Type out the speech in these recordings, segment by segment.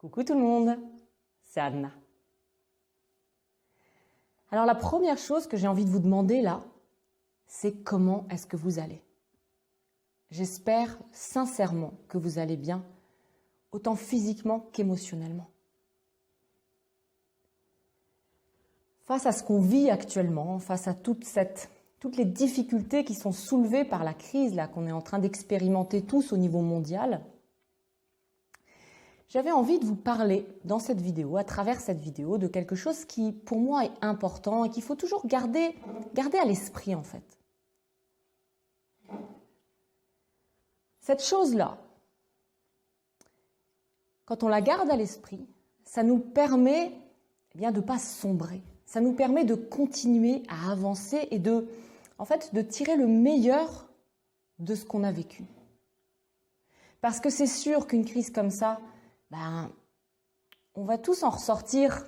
Coucou tout le monde, c'est Anna. Alors la première chose que j'ai envie de vous demander là, c'est comment est-ce que vous allez? J'espère sincèrement que vous allez bien, autant physiquement qu'émotionnellement. Face à ce qu'on vit actuellement, face à toutes les difficultés qui sont soulevées par la crise là qu'on est en train d'expérimenter tous au niveau mondial, j'avais envie de vous parler dans cette vidéo, à travers cette vidéo, de quelque chose qui pour moi est important et qu'il faut toujours garder à l'esprit en fait. Cette chose-là, quand on la garde à l'esprit, ça nous permet de ne pas sombrer. Ça nous permet de continuer à avancer et de tirer le meilleur de ce qu'on a vécu. Parce que c'est sûr qu'une crise comme ça, on va tous en ressortir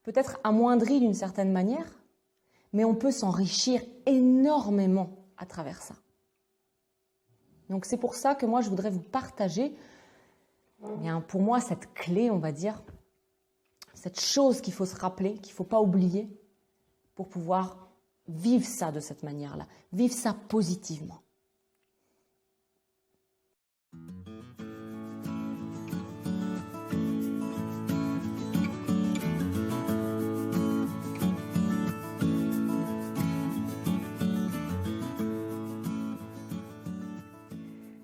peut-être amoindris d'une certaine manière, mais on peut s'enrichir énormément à travers ça. Donc c'est pour ça que moi je voudrais vous partager, pour moi cette clé, on va dire, cette chose qu'il faut se rappeler, qu'il ne faut pas oublier pour pouvoir vivre ça de cette manière-là, vivre ça positivement.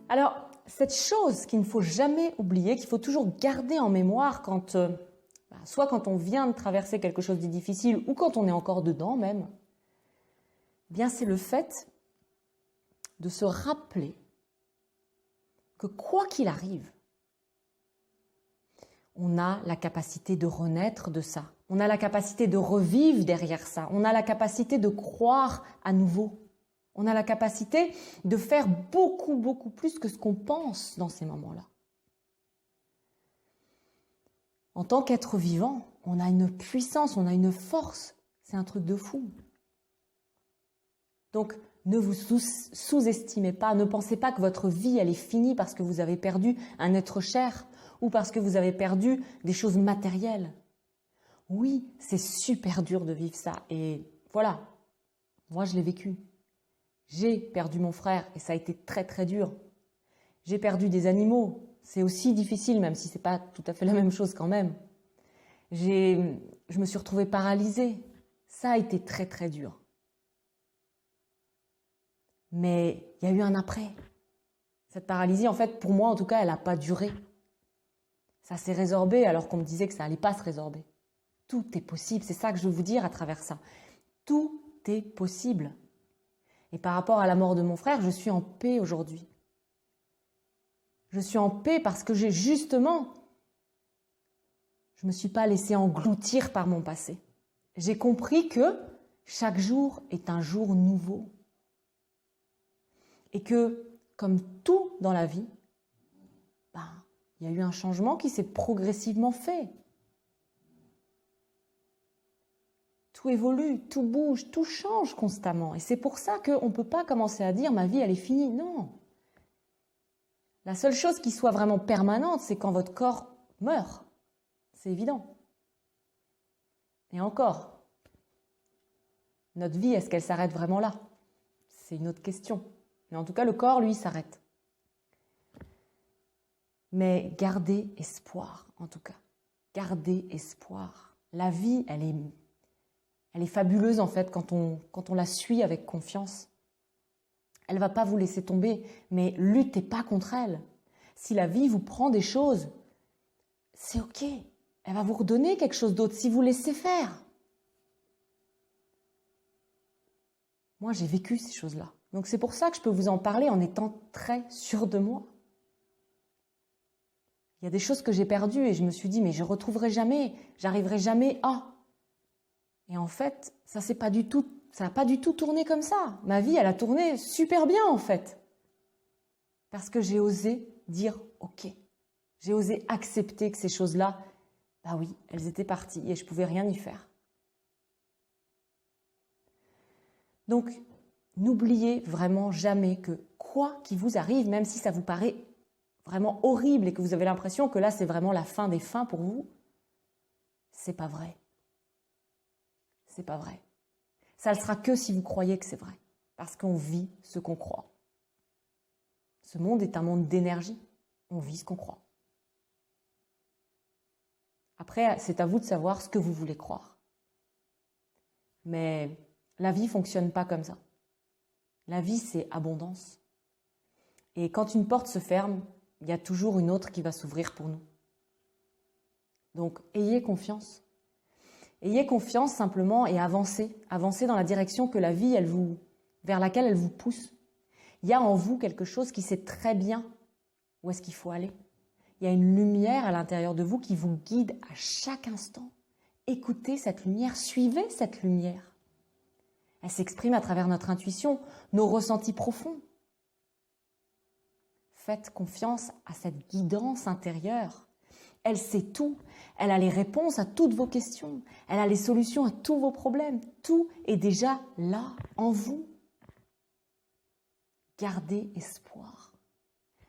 Alors, cette chose qu'il ne faut jamais oublier, qu'il faut toujours garder en mémoire soit quand on vient de traverser quelque chose de difficile ou quand on est encore dedans même, c'est le fait de se rappeler que quoi qu'il arrive, on a la capacité de renaître de ça, on a la capacité de revivre derrière ça, on a la capacité de croire à nouveau. On a la capacité de faire beaucoup, beaucoup plus que ce qu'on pense dans ces moments-là. En tant qu'être vivant, on a une puissance, on a une force. C'est un truc de fou. Donc, ne vous sous-estimez pas, ne pensez pas que votre vie, elle est finie parce que vous avez perdu un être cher ou parce que vous avez perdu des choses matérielles. Oui, c'est super dur de vivre ça. Et voilà, moi je l'ai vécu. J'ai perdu mon frère et ça a été très très dur. J'ai perdu des animaux, c'est aussi difficile même si ce n'est pas tout à fait la même chose quand même. Je me suis retrouvée paralysée, ça a été très très dur. Mais il y a eu un après. Cette paralysie, en fait, pour moi en tout cas, elle n'a pas duré. Ça s'est résorbé alors qu'on me disait que ça n'allait pas se résorber. Tout est possible, c'est ça que je veux vous dire à travers ça. Tout est possible. Et par rapport à la mort de mon frère, je suis en paix aujourd'hui. Je suis en paix parce que je ne me suis pas laissée engloutir par mon passé. J'ai compris que chaque jour est un jour nouveau. Et que, comme tout dans la vie, il y a eu un changement qui s'est progressivement fait. Tout évolue, tout bouge, tout change constamment. Et c'est pour ça qu'on ne peut pas commencer à dire « ma vie, elle est finie ». Non. La seule chose qui soit vraiment permanente, c'est quand votre corps meurt. C'est évident. Et encore, notre vie, est-ce qu'elle s'arrête vraiment là? C'est une autre question. Mais en tout cas, le corps, lui, s'arrête. Mais gardez espoir, en tout cas. Gardez espoir. La vie, elle est fabuleuse en fait quand on la suit avec confiance. Elle ne va pas vous laisser tomber, mais luttez pas contre elle. Si la vie vous prend des choses, c'est ok. Elle va vous redonner quelque chose d'autre si vous laissez faire. Moi, j'ai vécu ces choses-là. Donc c'est pour ça que je peux vous en parler en étant très sûre de moi. Il y a des choses que j'ai perdues et je me suis dit, mais je ne retrouverai jamais, j'arriverai jamais à... Et en fait, ça n'a pas du tout tourné comme ça. Ma vie, elle a tourné super bien en fait. Parce que j'ai osé dire ok. J'ai osé accepter que ces choses-là, oui, elles étaient parties et je ne pouvais rien y faire. Donc, n'oubliez vraiment jamais que quoi qu'il vous arrive, même si ça vous paraît vraiment horrible et que vous avez l'impression que là, c'est vraiment la fin des fins pour vous, c'est pas vrai. C'est pas vrai. Ça ne sera que si vous croyez que c'est vrai. Parce qu'on vit ce qu'on croit. Ce monde est un monde d'énergie. On vit ce qu'on croit. Après, c'est à vous de savoir ce que vous voulez croire. Mais la vie ne fonctionne pas comme ça. La vie, c'est abondance. Et quand une porte se ferme, il y a toujours une autre qui va s'ouvrir pour nous. Donc, ayez confiance. Ayez confiance simplement et avancez. Avancez dans la direction que la vie, vers laquelle elle vous pousse. Il y a en vous quelque chose qui sait très bien où est-ce qu'il faut aller. Il y a une lumière à l'intérieur de vous qui vous guide à chaque instant. Écoutez cette lumière, suivez cette lumière. Elle s'exprime à travers notre intuition, nos ressentis profonds. Faites confiance à cette guidance intérieure. Elle sait tout. Elle a les réponses à toutes vos questions. Elle a les solutions à tous vos problèmes. Tout est déjà là, en vous. Gardez espoir.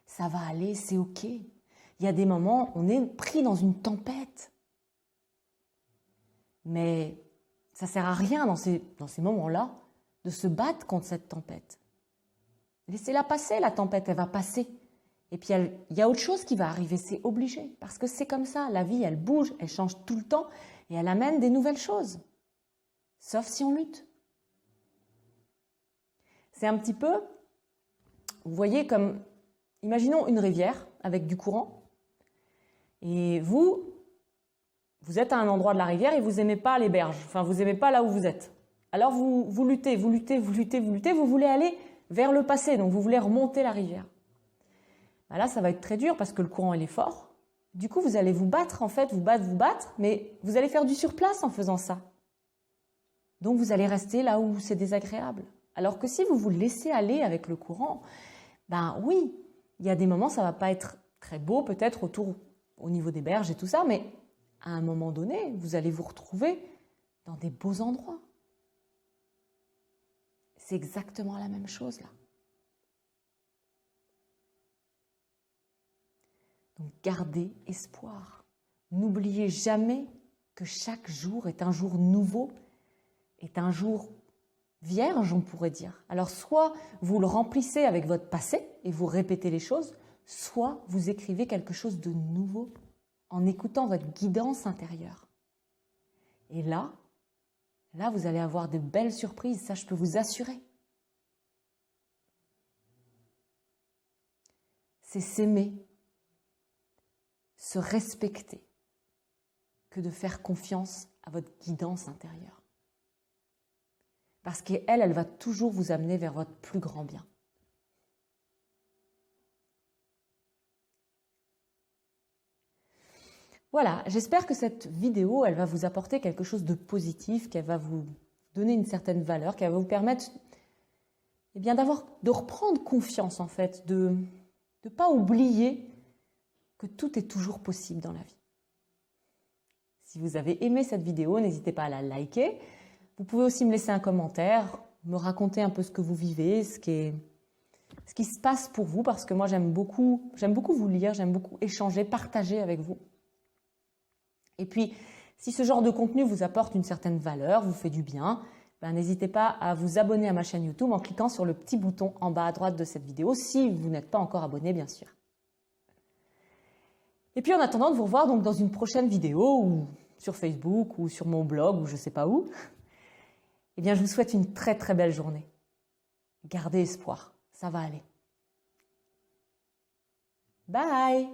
Ça va aller, c'est OK. Il y a des moments, on est pris dans une tempête. Mais ça ne sert à rien dans ces moments-là de se battre contre cette tempête. Laissez-la passer, la tempête, elle va passer. Et puis, il y a autre chose qui va arriver, c'est obligé. Parce que c'est comme ça, la vie, elle bouge, elle change tout le temps et elle amène des nouvelles choses. Sauf si on lutte. C'est un petit peu, vous voyez, comme, imaginons une rivière avec du courant. Et vous êtes à un endroit de la rivière et vous n'aimez pas les berges. Enfin, vous n'aimez pas là où vous êtes. Alors, vous luttez, vous voulez aller vers le passé. Donc, vous voulez remonter la rivière. Là, ça va être très dur parce que le courant, il est fort. Du coup, vous allez vous battre, en fait, vous battre, mais vous allez faire du surplace en faisant ça. Donc, vous allez rester là où c'est désagréable. Alors que si vous vous laissez aller avec le courant, oui, il y a des moments, ça ne va pas être très beau, peut-être au niveau des berges et tout ça, mais à un moment donné, vous allez vous retrouver dans des beaux endroits. C'est exactement la même chose, là. Donc, gardez espoir. N'oubliez jamais que chaque jour est un jour nouveau, est un jour vierge, on pourrait dire. Alors, soit vous le remplissez avec votre passé et vous répétez les choses, soit vous écrivez quelque chose de nouveau en écoutant votre guidance intérieure. Et là, vous allez avoir de belles surprises, ça je peux vous assurer. C'est s'aimer, se respecter, que de faire confiance à votre guidance intérieure. Parce qu'elle va toujours vous amener vers votre plus grand bien. Voilà, j'espère que cette vidéo, elle va vous apporter quelque chose de positif, qu'elle va vous donner une certaine valeur, qu'elle va vous permettre de reprendre confiance en fait, de ne pas oublier que tout est toujours possible dans la vie. Si vous avez aimé cette vidéo, n'hésitez pas à la liker. Vous pouvez aussi me laisser un commentaire, me raconter un peu ce que vous vivez, ce qui se passe pour vous, parce que moi j'aime beaucoup vous lire, j'aime beaucoup échanger, partager avec vous. Et puis, si ce genre de contenu vous apporte une certaine valeur, vous fait du bien, n'hésitez pas à vous abonner à ma chaîne YouTube en cliquant sur le petit bouton en bas à droite de cette vidéo, si vous n'êtes pas encore abonné, bien sûr. Et puis en attendant de vous revoir donc dans une prochaine vidéo, ou sur Facebook, ou sur mon blog, ou je ne sais pas où, je vous souhaite une très très belle journée. Gardez espoir, ça va aller. Bye!